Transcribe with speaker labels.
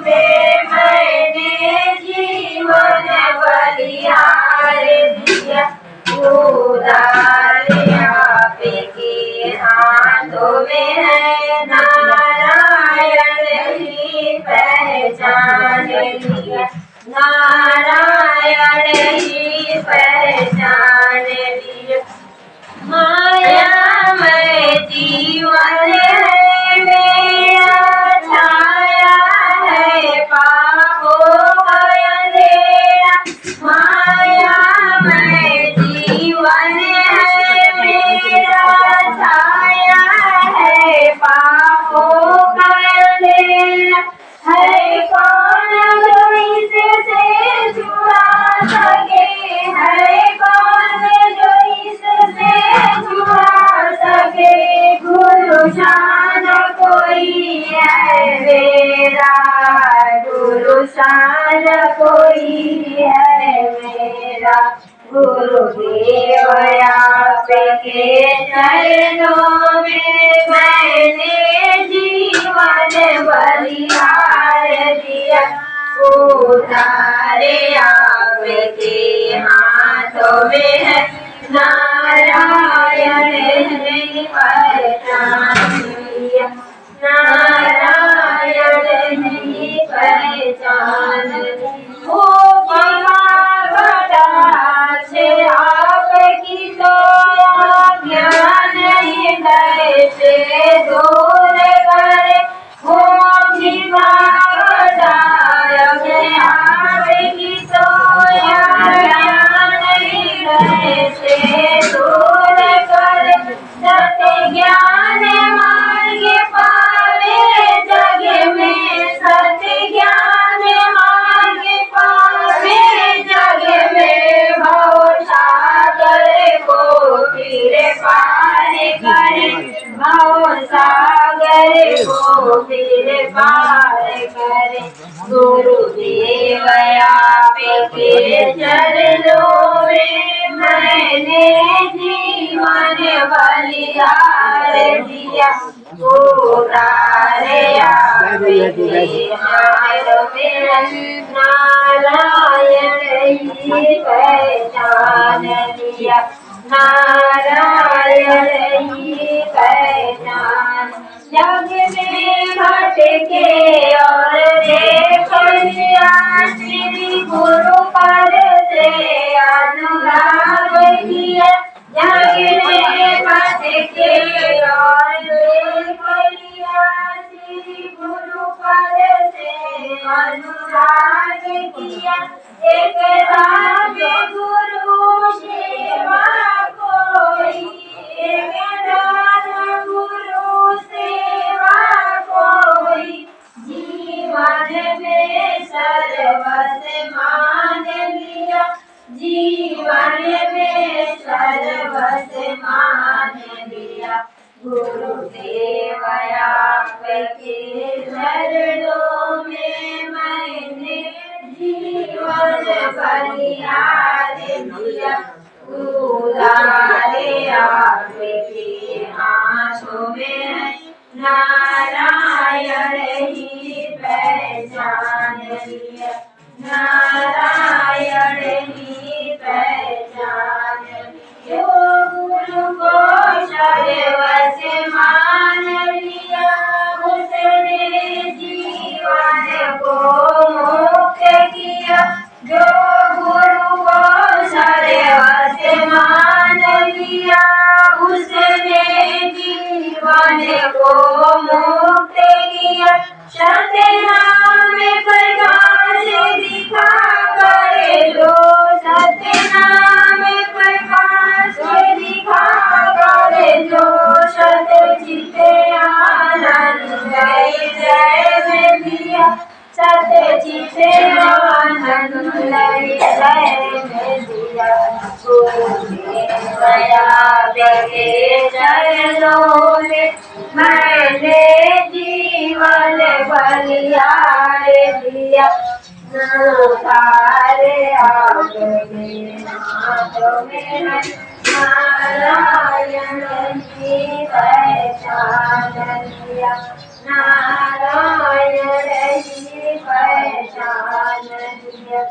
Speaker 1: में मैंने जीवन बलिहार दिया। उधार आपके हाथों में है, नारायण ही पहचान लिया। नारायण ही पहचान लिया। माया में जीवन है मेरा, छाया है पापों का अंधेरा। माया में जीवन है मेरा, छाया है पापों का अंधेरा। है कौन जो इससे छुड़ा सके, है कौन जो इससे छुड़ा सके। गुरु शान कोई है मेरा, गुरु शान कोई है मेरा। गुरुदेव आपके चरणों में मैंने जीवन बलिहार दिया। उधार आपके हाथों में है, नारायण ने पहचान लिया। नारायण ने पहचान लिया। ओ आपकी तो ज्ञान हृदय से दूर करे। हो आपकी तो ज्ञान हृदय से दूर करे। सत्य ज्ञान मार्ग पावे जग में, सत्य ज्ञान मार्ग पावे जग में। भव सागर को फिर पार करे, भव सागर को फिर पार करे। गुरुदेव आपके चरणों में मैंने जीवन बलिहार दिया। उधार आपके हाथों में नारायण ही पहचान लिया। नारायण ही पहचान। जग में भटके और देख लिया, श्री गुरु पर से अनुराग किया। जग में भटके और देख लिया, श्री गुरु पर से अनुराग किया। एक राग गुरु सेवा कोई, एक दान गुरु सेवा कोई। जीवन में सर्वस मान लिया, जीवन में सर्वस मान लिया। गुरुदेव आपके चरणों में मैंने जीवन बलिहार दिया। उधार आपके हाथों में है, नारायण ही पहचान लिया। नारायण ही पहचान लिया। गुरु को सर्वस मान लिया, उसने जीवन को मुक्त किया। जो गुरु को सर्वस मान लिया, उसने जीवन को मुक्त किया। सत्यनाम प्रकाश दिखा करे जो, सत्यनाम प्रकाश दिखा करे जो। सत्य चित आनंद जय में दिया, सत्य चित आनंद जय में दिया। गुरुदेव आपके चरणों में मैंने जीवन बलिहार दिया। उधार आपके हाथों में है, नारायण ही पहचान लिया। नारायण ही पहचान दिया